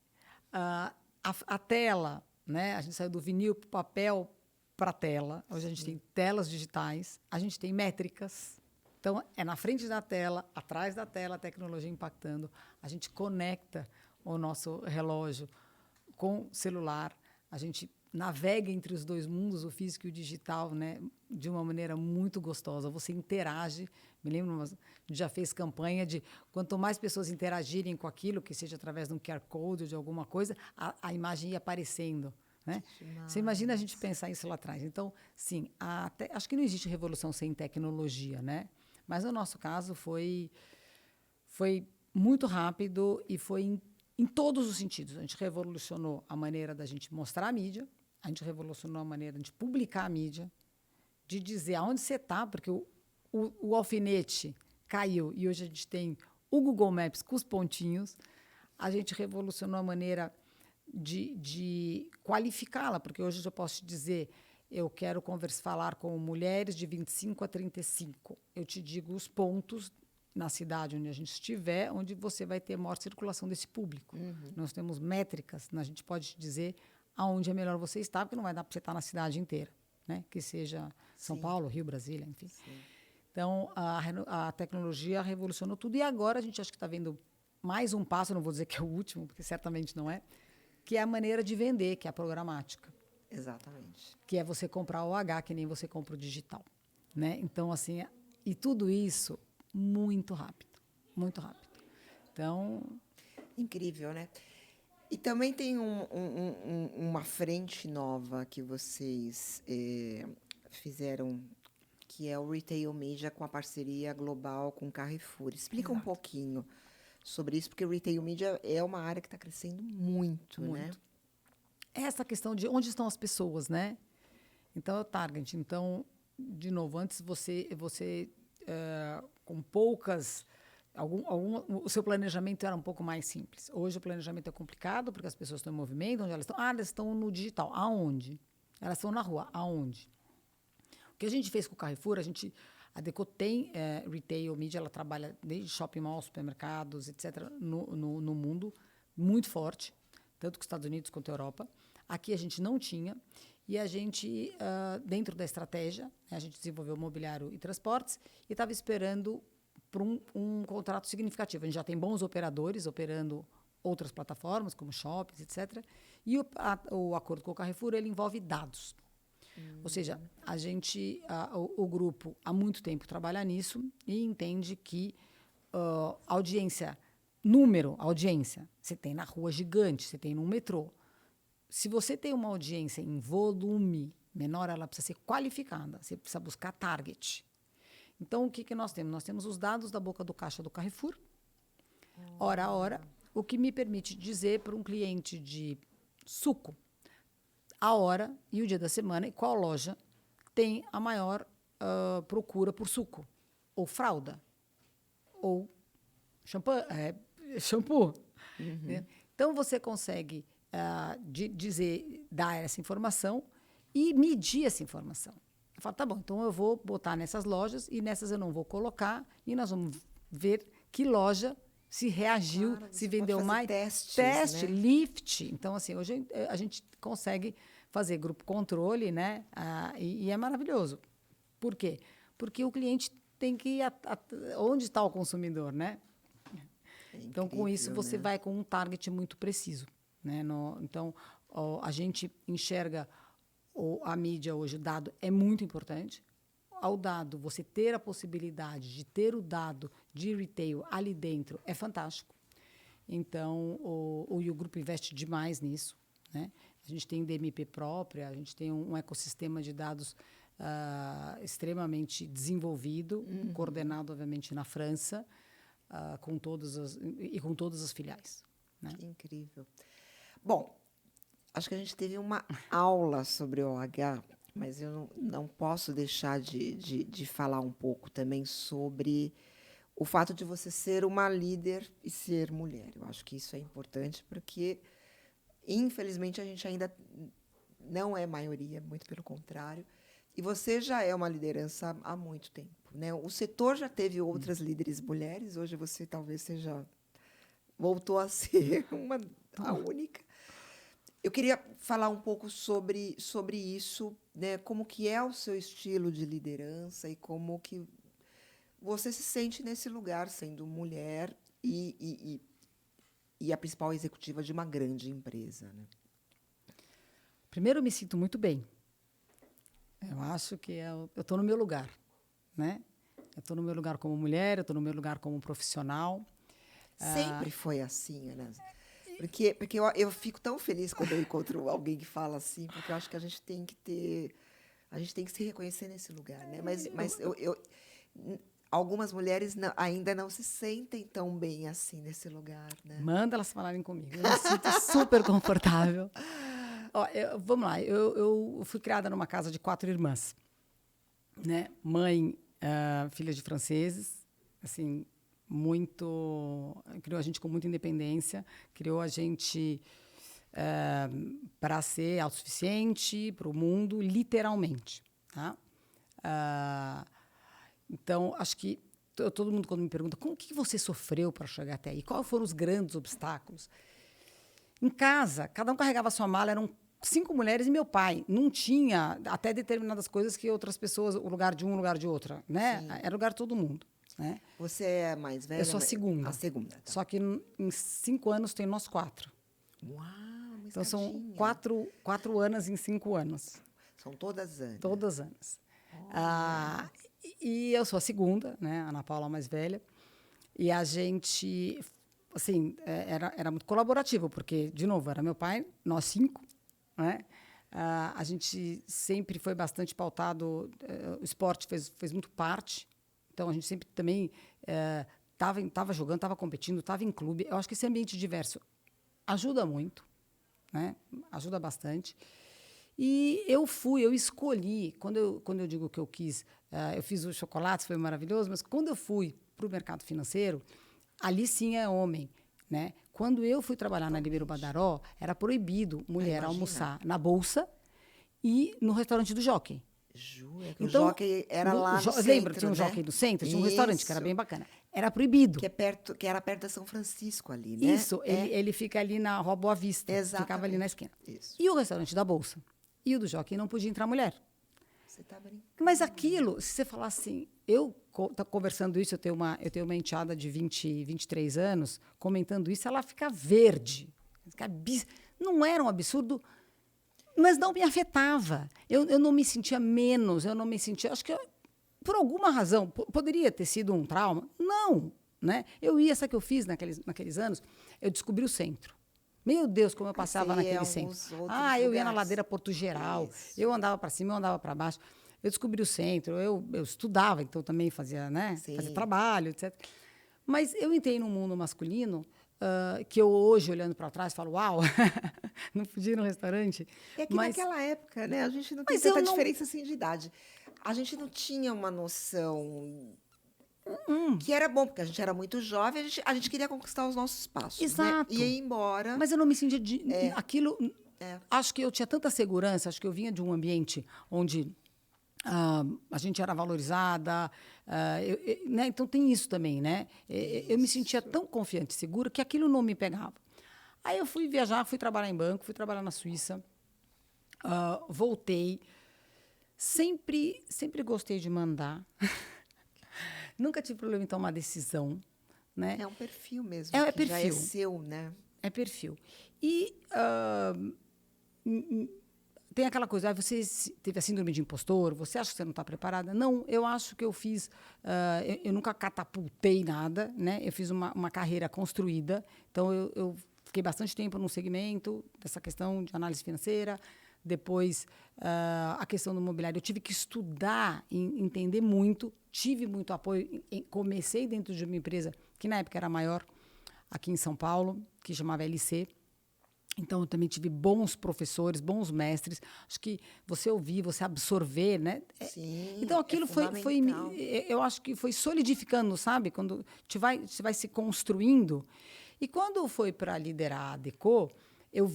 A tela, né? A gente saiu do vinil para o papel, para a tela. Hoje a gente tem telas digitais, a gente tem métricas. Então, é na frente da tela, atrás da tela, a tecnologia impactando. A gente conecta o nosso relógio com o celular. A gente navega entre os dois mundos, o físico e o digital, né, de uma maneira muito gostosa. Você interage. Me lembro, a gente já fez campanha de quanto mais pessoas interagirem com aquilo, que seja através de um QR Code ou de alguma coisa, a imagem ia aparecendo. Né? Você imagina a gente pensar isso lá atrás. Então, sim, acho que não existe revolução sem tecnologia, né? Mas no nosso caso foi muito rápido e foi em todos os sentidos. A gente revolucionou a maneira da gente mostrar a mídia, a gente revolucionou a maneira de a gente publicar a mídia, de dizer aonde você está, porque o alfinete caiu e hoje a gente tem o Google Maps com os pontinhos. A gente revolucionou a maneira de qualificá-la, porque hoje eu posso te dizer, eu quero falar com mulheres de 25 a 35. Eu te digo os pontos na cidade onde a gente estiver, onde você vai ter maior circulação desse público. Nós temos métricas, a gente pode te dizer aonde é melhor você estar, porque não vai dar para você estar na cidade inteira, né? Que seja São Paulo, Rio, Brasília, enfim. Sim. Então, a tecnologia revolucionou tudo, e agora a gente acha que está vendo mais um passo, não vou dizer que é o último, porque certamente não é, que é a maneira de vender, que é a programática. Exatamente. Que é você comprar o OH, que nem você compra o digital. Né? Então, assim, e tudo isso muito rápido, muito rápido. Então... Incrível, né? E também tem uma frente nova que vocês fizeram, que é o Retail Media com a parceria global com Carrefour. Explica um pouquinho sobre isso, porque o Retail Media é uma área que está crescendo muito, né? É essa questão de onde estão as pessoas, né? Então, é o target. Então, de novo, antes você com poucas... o seu planejamento era um pouco mais simples. Hoje o planejamento é complicado, porque as pessoas estão em movimento. Onde elas estão? Elas estão no digital. Aonde? Elas estão na rua. Aonde? O que a gente fez com o Carrefour, a Decor tem Retail Media, ela trabalha desde shopping malls, supermercados, etc., no mundo, muito forte, tanto com os Estados Unidos quanto a Europa. Aqui a gente não tinha. E a gente, dentro da estratégia, né, a gente desenvolveu mobiliário e transportes e estava esperando por um contrato significativo. A gente já tem bons operadores operando outras plataformas, como shoppings, etc. E o acordo com o Carrefour ele envolve dados. Ou seja, o grupo há muito tempo trabalha nisso e entende que audiência, você tem na rua gigante, você tem no metrô. Se você tem uma audiência em volume menor, ela precisa ser qualificada, você precisa buscar target. Então, o que nós temos? Nós temos os dados da boca do caixa do Carrefour, hora a hora, o que me permite dizer para um cliente de suco a hora e o dia da semana e qual loja tem a maior procura por suco, ou fralda, ou shampoo. Né? Então, você consegue dar essa informação e medir essa informação. Eu falo, tá bom, então eu vou botar nessas lojas e nessas eu não vou colocar e nós vamos ver que loja se reagiu, se vendeu mais. Teste, né? Lift. Então, assim, hoje a gente consegue fazer grupo controle, né? E é maravilhoso. Por quê? Porque o cliente tem que ir onde está o consumidor, né? Então, com isso, você vai com um target muito preciso. Né? Então, a gente enxerga a mídia hoje, o dado é muito importante. Ao dado, você ter a possibilidade de ter o dado de retail ali dentro é fantástico. Então, o grupo investe demais nisso. Né? A gente tem DMP própria, a gente tem um ecossistema de dados extremamente desenvolvido, coordenado, obviamente, na França, com todas as filiais. Né? Que incrível. Bom, acho que a gente teve uma aula sobre o OH, mas eu não posso deixar de falar um pouco também sobre o fato de você ser uma líder e ser mulher. Eu acho que isso é importante porque, infelizmente, a gente ainda não é maioria, muito pelo contrário, e você já é uma liderança há muito tempo. Né? O setor já teve outras líderes mulheres, hoje você talvez voltou a ser a única. Eu queria falar um pouco sobre isso, né? Como que é o seu estilo de liderança e como que você se sente nesse lugar, sendo mulher e a principal executiva de uma grande empresa. Né? Primeiro, eu me sinto muito bem. Eu acho que eu estou no meu lugar. Né? Eu estou no meu lugar como mulher, eu estou no meu lugar como profissional. Sempre foi assim, Ana. Porque eu fico tão feliz quando eu encontro alguém que fala assim, porque eu acho que a gente tem que se reconhecer nesse lugar, né? Mas algumas mulheres ainda não se sentem tão bem assim nesse lugar, né? Manda elas falarem comigo. Eu me sinto super confortável. Vamos lá. Eu fui criada numa casa de 4 irmãs, né? Mãe, filha de franceses, assim, criou a gente com muita independência, criou a gente para ser autossuficiente para o mundo, literalmente. Tá? Então, acho que todo mundo, quando me pergunta como que você sofreu para chegar até aí, quais foram os grandes obstáculos? Em casa, cada um carregava a sua mala, eram 5 mulheres e meu pai. Não tinha até determinadas coisas que outras pessoas, o lugar de um, o lugar de outra. Né? Era o lugar de todo mundo. Né? Você é a mais velha? Eu sou a segunda. A segunda. Tá. Só que em 5 anos tem nós 4. Uau, uma então são 4 anos em 5 anos. São todas anos. Todas anos. E eu sou a segunda, né? A Ana Paula a mais velha. E a gente, assim, era muito colaborativo, porque, de novo, era meu pai, nós 5, né? A gente sempre foi bastante pautado, o esporte fez muito parte. Então, a gente sempre também estava jogando, estava competindo, estava em clube. Eu acho que esse ambiente diverso ajuda muito, né? Ajuda bastante. E eu escolhi, quando eu digo que eu quis, eu fiz o chocolate, foi maravilhoso, mas quando eu fui para o mercado financeiro, ali sim é homem. Né? Quando eu fui trabalhar na Ribeirão Badaró, era proibido mulher almoçar na Bolsa e no restaurante do Jockey. Então, o Jockey era lá no centro, lembra? Tinha um Jockey no centro, tinha um restaurante que era bem bacana. era proibido. Que era perto da São Francisco ali, né? Isso, ele fica ali na Rua Boa Vista, ficava ali na esquina. Isso. E o restaurante da Bolsa e o do Jockey não podia entrar mulher. Você tá brincando. Mas aquilo, se você falar assim, eu tô conversando isso, eu tenho uma enteada de 23 anos, comentando isso, ela fica verde. Não era um absurdo, mas não me afetava. Eu não me sentia menos, eu não me sentia... Acho que, por alguma razão, poderia ter sido um trauma. Não, né? Sabe o que eu fiz naqueles anos? Eu descobri o centro. Meu Deus, como eu passava naquele centro. Eu ia na ladeira Porto Geral, isso. Eu andava para cima, eu andava para baixo. Eu descobri o centro, eu estudava, então também fazia, né? Fazia trabalho, etc. Mas eu entrei num mundo masculino que eu hoje, olhando para trás, falo, uau, não podia ir no restaurante. É que naquela época, né, a gente não tem tanta diferença assim de idade. A gente não tinha uma noção que era bom, porque a gente era muito jovem, a gente queria conquistar os nossos espaços. Exato. Né? E ir embora. Mas eu não me sentia aquilo. Acho que eu tinha tanta segurança, acho que eu vinha de um ambiente onde a gente era valorizada, né? Então tem isso também, né? Eu me sentia tão confiante e segura que aquilo não me pegava. Aí eu fui viajar, fui trabalhar em banco, fui trabalhar na Suíça, voltei. Sempre gostei de mandar. Nunca tive problema em tomar decisão, né? É um perfil mesmo. É perfil. Já é seu, né? É perfil. E tem aquela coisa, você teve a síndrome de impostor, você acha que você não está preparada? Não, eu acho que eu fiz... eu nunca catapultei nada, né? Eu fiz uma carreira construída. Então, eu fiquei bastante tempo num segmento dessa questão de análise financeira. Depois, a questão do mobiliário. Eu tive que estudar e entender muito. Tive muito apoio. Comecei dentro de uma empresa que, na época, era maior, aqui em São Paulo, que chamava LC. Então, eu também tive bons professores, bons mestres. Acho que você ouvir, você absorver, né? Sim, então, aquilo foi eu acho que foi solidificando, sabe? Quando você vai se construindo. E quando foi para liderar a Deco, eu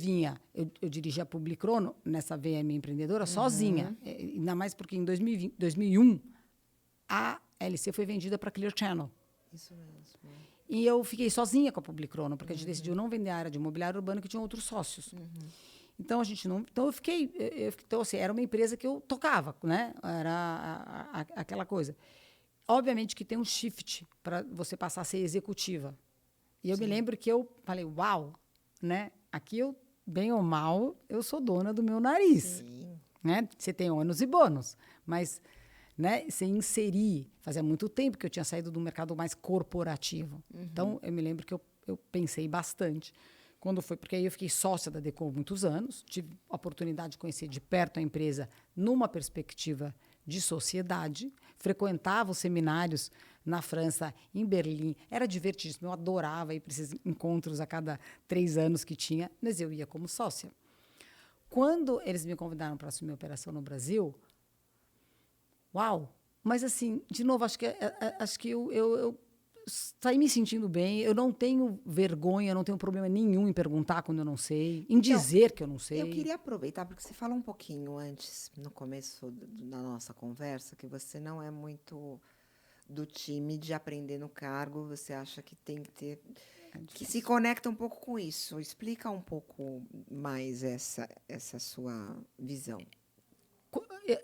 dirigia a Publicrono, nessa VM empreendedora, sozinha. Ainda mais porque em 2001, a LC foi vendida para Clear Channel. Isso mesmo. E eu fiquei sozinha com a Publicrono, porque a gente decidiu não vender a área de imobiliário urbano, que tinha outros sócios. Então, a gente não... Então, então, assim, era uma empresa que eu tocava, né? Era aquela coisa. Obviamente que tem um shift para você passar a ser executiva. E eu me lembro que eu falei, uau, né? Aqui, bem ou mal, eu sou dona do meu nariz. Né? Você tem ônus e bônus, mas... Né, se inserir, fazia muito tempo que eu tinha saído do mercado mais corporativo. Então, eu me lembro que eu pensei bastante. Quando foi, porque aí eu fiquei sócia da Deco muitos anos, tive a oportunidade de conhecer de perto a empresa numa perspectiva de sociedade, frequentava os seminários na França, em Berlim, era divertidíssimo, eu adorava ir para esses encontros a cada 3 anos que tinha, mas eu ia como sócia. Quando eles me convidaram para assumir a operação no Brasil, uau! Mas, assim, de novo, acho que eu saí me sentindo bem. Eu não tenho vergonha, eu não tenho problema nenhum em perguntar quando eu não sei, em dizer que eu não sei. Eu queria aproveitar, porque você falou um pouquinho antes, no começo da nossa conversa, que você não é muito do time de aprender no cargo, você acha que tem que ter... que se conecta um pouco com isso. Explica um pouco mais essa sua visão.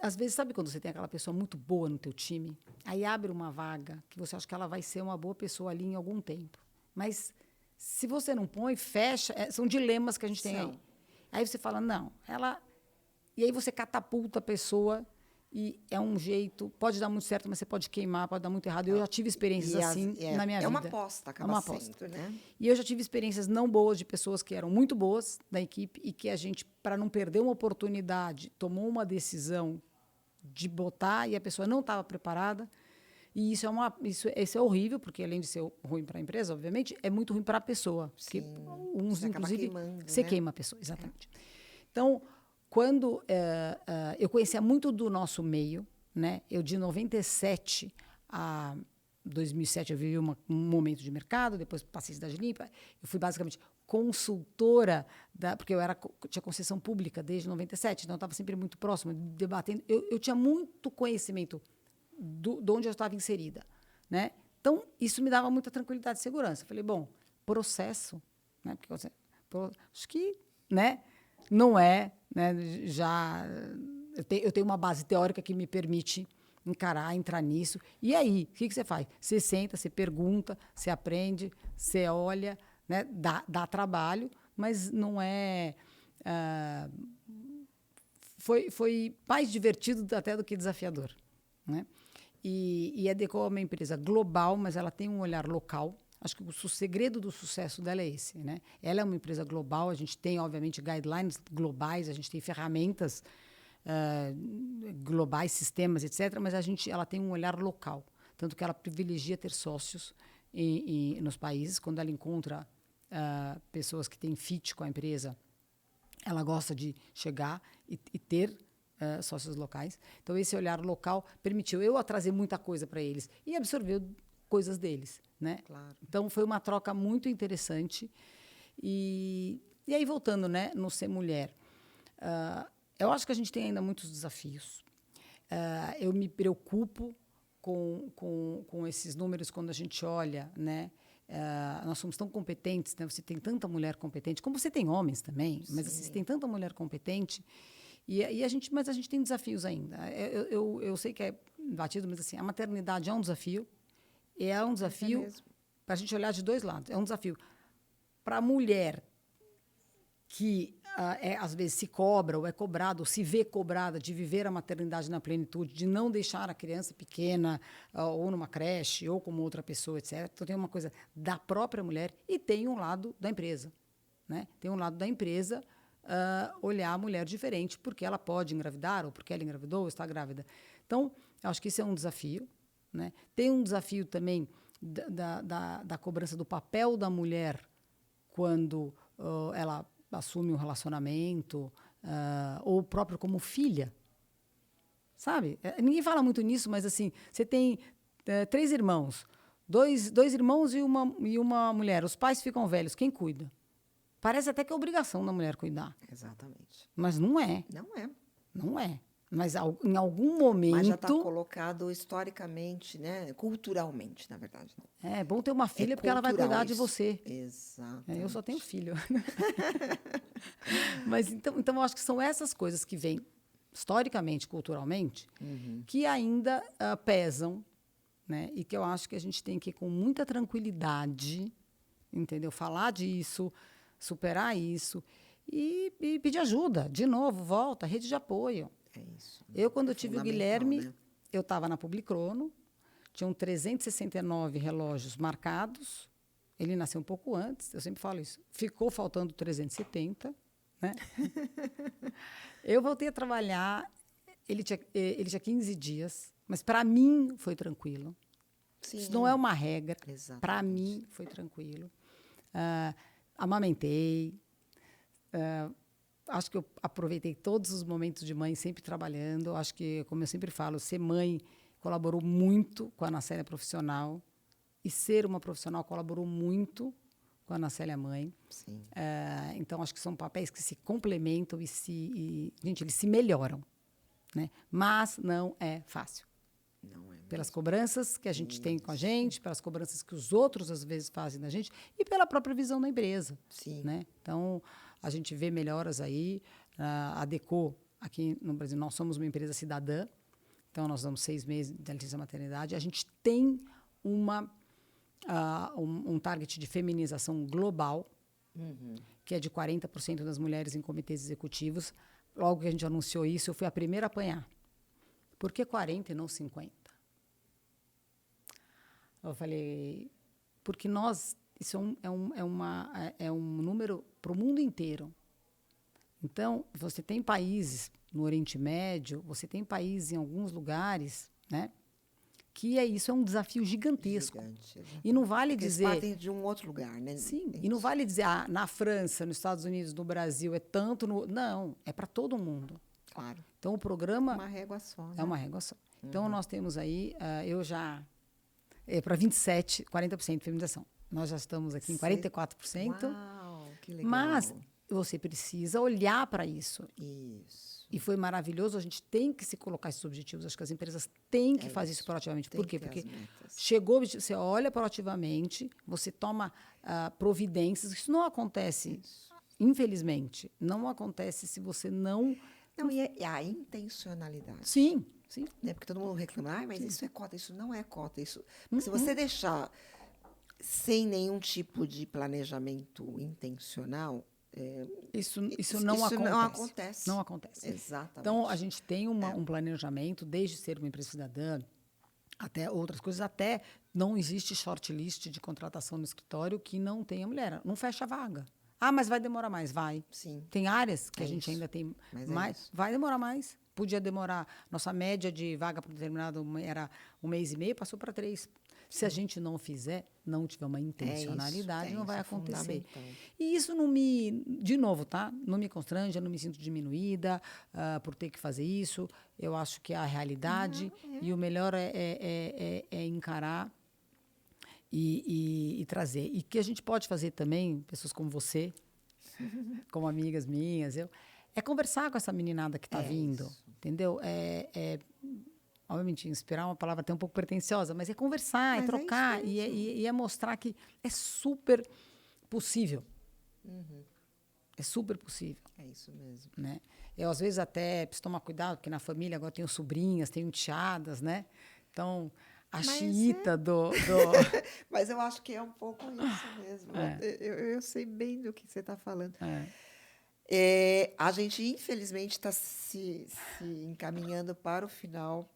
Às vezes, sabe quando você tem aquela pessoa muito boa no teu time? Aí abre uma vaga que você acha que ela vai ser uma boa pessoa ali em algum tempo. Mas, se você não põe, fecha. São dilemas que a gente tem aí. Aí você fala, não, ela... E aí você catapulta a pessoa e é um jeito... Pode dar muito certo, mas você pode queimar, pode dar muito errado. Eu já tive experiências assim na minha vida. É uma aposta, acaba sendo, né? E eu já tive experiências não boas de pessoas que eram muito boas da equipe e que a gente, para não perder uma oportunidade, tomou uma decisão de botar e a pessoa não estava preparada. E isso é horrível, porque além de ser ruim para a empresa, obviamente, é muito ruim para a pessoa. Sim, você inclusive, queimando, você queima a pessoa, exatamente. Então, quando eu conhecia muito do nosso meio, né? Eu, de 97 a 2007, eu vivi um momento de mercado, depois passei Cidade Limpa. Eu fui basicamente consultora, porque eu tinha concessão pública desde 97, então eu estava sempre muito próxima, debatendo. Eu tinha muito conhecimento de onde eu estava inserida, né? Então, isso me dava muita tranquilidade e segurança. Eu falei, bom, processo, né? Porque acho que, né, não é, né, já eu tenho uma base teórica que me permite entrar nisso. E aí, o que você faz? Você senta, você pergunta, você aprende, você olha, né, dá trabalho, mas não é... foi mais divertido até do que desafiador, né? E a Decor é uma empresa global, mas ela tem um olhar local. Acho que o segredo do sucesso dela é esse, né? Ela é uma empresa global, a gente tem, obviamente, guidelines globais, a gente tem ferramentas globais, sistemas, etc., mas ela tem um olhar local. Tanto que ela privilegia ter sócios nos países. Quando ela encontra pessoas que têm fit com a empresa, ela gosta de chegar e ter sócios locais. Então, esse olhar local permitiu eu trazer muita coisa para eles e absorver coisas deles, né? Claro. Então, foi uma troca muito interessante. E aí, voltando, né, no ser mulher, eu acho que a gente tem ainda muitos desafios. Eu me preocupo com esses números quando a gente olha, né? Nós somos tão competentes, né? Você tem tanta mulher competente, como você tem homens também, mas assim, você tem tanta mulher competente, mas a gente tem desafios ainda. Eu sei que é batido, mas assim, a maternidade é um desafio, e é um desafio para a gente olhar de dois lados. É um desafio para a mulher que às vezes se cobra ou é cobrada ou se vê cobrada de viver a maternidade na plenitude, de não deixar a criança pequena ou numa creche ou como outra pessoa, etc. Então, tem uma coisa da própria mulher e tem um lado da empresa, né? Tem um lado da empresa olhar a mulher diferente porque ela pode engravidar ou porque ela engravidou ou está grávida. Então, eu acho que isso é um desafio, né? Tem um desafio também da cobrança do papel da mulher quando ela assume um relacionamento, ou próprio como filha. Sabe? Ninguém fala muito nisso, mas assim, você tem 3 irmãos, dois irmãos e uma mulher. Os pais ficam velhos, quem cuida? Parece até que é obrigação da mulher cuidar. Exatamente. Mas não é. Não é. Não é. Mas em algum momento... Mas já está colocado historicamente, né? Culturalmente, na verdade. É bom ter uma filha porque ela vai cuidar de você. Exatamente. Eu só tenho filho. Mas então eu acho que são essas coisas que vêm historicamente, culturalmente, que ainda pesam, né? E que eu acho que a gente tem que ir com muita tranquilidade, entendeu? Falar disso, superar isso e pedir ajuda. De novo, volta, rede de apoio. É isso. Eu, quando eu tive o Guilherme, né? eu estava na Publicrono, tinham 369 relógios marcados. Ele nasceu um pouco antes, eu sempre falo isso. Ficou faltando 370, né? Eu voltei a trabalhar, ele tinha 15 dias, mas para mim foi tranquilo. Sim. Isso não é uma regra. Para Exatamente. mim foi tranquilo. Amamentei. Acho que eu aproveitei todos os momentos de mãe sempre trabalhando. Acho que, como eu sempre falo, ser mãe colaborou muito com a Ana Célia profissional e ser uma profissional colaborou muito com a Ana Célia mãe. Sim. Então, acho que são papéis que se complementam gente, eles se melhoram, né? Mas não é fácil. Não é mesmo. Pelas cobranças que a gente tem com a gente, pelas cobranças que os outros, às vezes, fazem da gente e pela própria visão da empresa. Sim. Né? Então, a gente vê melhoras aí. A Decor, aqui no Brasil, nós somos uma empresa cidadã, então nós damos 6 meses de licença maternidade. A gente tem um target de feminização global, que é de 40% das mulheres em comitês executivos. Logo que a gente anunciou isso, eu fui a primeira a apanhar. Por que 40 e não 50? Eu falei, porque isso é um número para o mundo inteiro. Então, você tem países no Oriente Médio, você tem países em alguns lugares, né, que isso é um desafio gigantesco. Gigante, e não vale porque dizer... eles partem de um outro lugar, né? Sim, e não vale dizer, na França, nos Estados Unidos, no Brasil, é tanto... Não, é para todo mundo. Claro. Então, o programa... Uma régua só. Né? É uma régua só. Então, nós temos aí, para 27%, 40% de feminização. Nós já estamos aqui em 44%. Uau, que legal. Mas você precisa olhar para isso. Isso. E foi maravilhoso. A gente tem que se colocar esses objetivos. Acho que as empresas têm que fazer isso proativamente. Tem Por quê? que ter Porque as metas. chegou o objetivo, você olha proativamente, você toma providências. Isso não acontece, infelizmente, não acontece se você não... Não, e a intencionalidade. Sim, sim. Né? Porque todo mundo reclama, mas isso é cota, isso não é cota. Isso... Porque se você deixar sem nenhum tipo de planejamento intencional, Isso isso não acontece. não acontece. Não acontece. Exatamente. Então, a gente tem um planejamento, desde ser uma empresa cidadã, até outras coisas, até não existe shortlist de contratação no escritório que não tenha mulher. Não fecha a vaga. Ah, mas vai demorar mais. Vai. Sim. Tem áreas que É a gente isso. ainda tem Mas mais. Vai demorar mais. Podia demorar. Nossa média de vaga para determinado era 1 mês e meio, passou para 3. Se a gente não fizer, não tiver uma intencionalidade, não vai acontecer. E isso não me... De novo, tá? Não me constrange, eu não me sinto diminuída por ter que fazer isso. Eu acho que é a realidade. E o melhor é encarar e trazer. E que a gente pode fazer também, pessoas como você, como amigas minhas, é conversar com essa meninada que está vindo. Isso. Entendeu? Obviamente, inspirar é uma palavra até um pouco pretensiosa, mas é conversar, é trocar, e é mostrar que é super possível. É super possível. É isso mesmo. Né? Eu, às vezes, até preciso tomar cuidado, porque na família agora tenho sobrinhas, tenho enteadas, né? Então, a xiita do... Mas eu acho que é um pouco isso mesmo. Eu sei bem do que você está falando. A gente, infelizmente, está se encaminhando para o final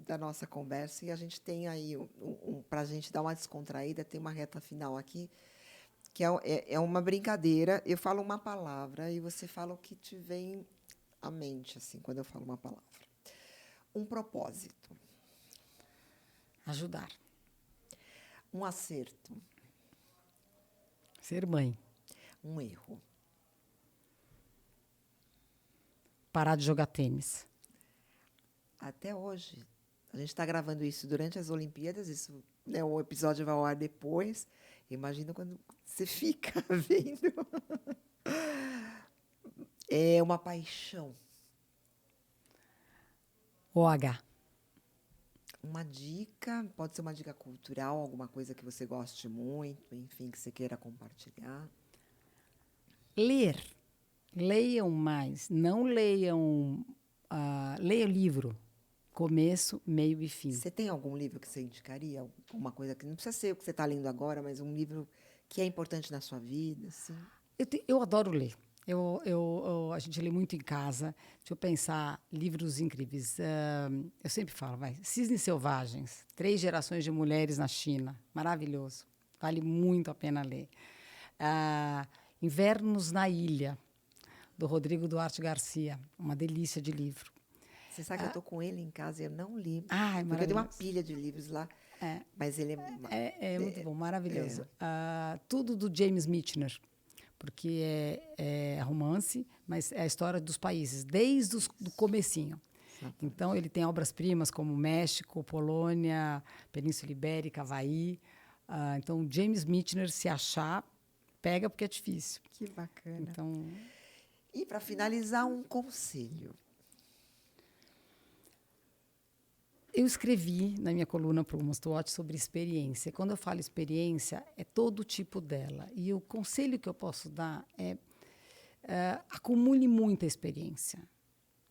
da nossa conversa e a gente tem aí, para a gente dar uma descontraída, tem uma reta final aqui, que é uma brincadeira. Eu falo uma palavra e você fala o que te vem à mente, assim, quando eu falo uma palavra. Um propósito. Ajudar. Um acerto. Ser mãe. Um erro. Parar de jogar tênis. Até hoje. A gente está gravando isso durante as Olimpíadas, isso, né, o episódio vai ao ar depois. Imagina quando você fica vendo. É uma paixão. OH. Uma dica, pode ser uma dica cultural, alguma coisa que você goste muito, enfim, que você queira compartilhar. Ler. Leiam mais. Não leiam... leia livro. Começo, meio e fim. Você tem algum livro que você indicaria? Alguma coisa que não precisa ser o que você está lendo agora, mas um livro que é importante na sua vida? Assim? Eu adoro ler. A gente lê muito em casa. Deixa eu pensar, livros incríveis. Eu sempre falo, Cisnes Selvagens, 3 gerações de mulheres na China. Maravilhoso. Vale muito a pena ler. Invernos na Ilha, do Rodrigo Duarte Garcia. Uma delícia de livro. Você sabe que eu estou com ele em casa e eu não li. É porque eu tenho uma pilha de livros lá. Mas ele é muito bom, maravilhoso. Tudo do James Michener, porque é romance, mas é a história dos países, desde o comecinho. Exatamente. Então, ele tem obras-primas como México, Polônia, Península Ibérica, Havaí. Então, James Michener, se achar, pega porque é difícil. Que bacana. Então... E, para finalizar, um conselho. Eu escrevi na minha coluna para o Must Watch sobre experiência. E quando eu falo experiência, é todo tipo dela. E o conselho que eu posso dar é acumule muita experiência.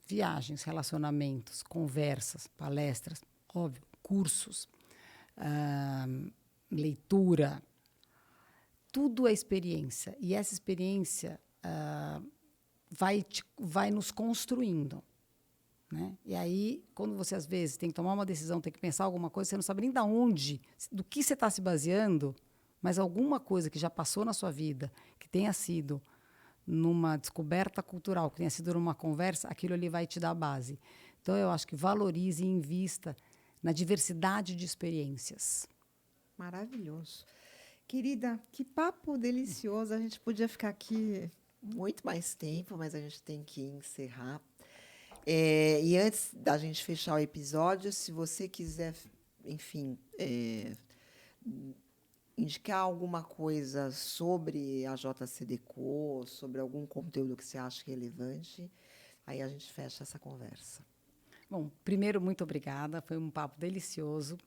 Viagens, relacionamentos, conversas, palestras, óbvio, cursos, leitura. Tudo é experiência. E essa experiência vai nos construindo. Né? E aí, quando você, às vezes, tem que tomar uma decisão, tem que pensar alguma coisa, você não sabe nem do que você está se baseando, mas alguma coisa que já passou na sua vida, que tenha sido numa descoberta cultural, que tenha sido numa conversa, aquilo ali vai te dar a base. Então, eu acho que valorize e invista na diversidade de experiências. Maravilhoso. Querida, que papo delicioso. A gente podia ficar aqui muito mais tempo, mas a gente tem que encerrar. E antes da gente fechar o episódio, se você quiser, enfim, indicar alguma coisa sobre a JCDecaux, sobre algum conteúdo que você acha relevante, Aí a gente fecha essa conversa. Bom, primeiro, muito obrigada. Foi um papo delicioso.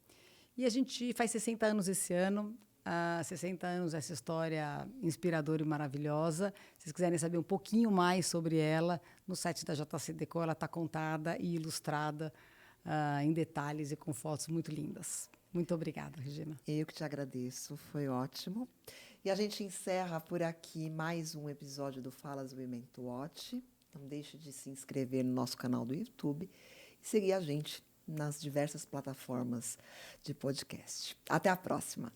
E a gente faz 60 anos esse ano. 60 anos, essa história inspiradora e maravilhosa. Se vocês quiserem saber um pouquinho mais sobre ela, no site da JC Deco ela está contada e ilustrada em detalhes e com fotos muito lindas. Muito obrigada, Regina. Eu que te agradeço, foi ótimo. E a gente encerra por aqui mais um episódio do Falas Women to Watch. Não deixe de se inscrever no nosso canal do YouTube e seguir a gente nas diversas plataformas de podcast. Até a próxima!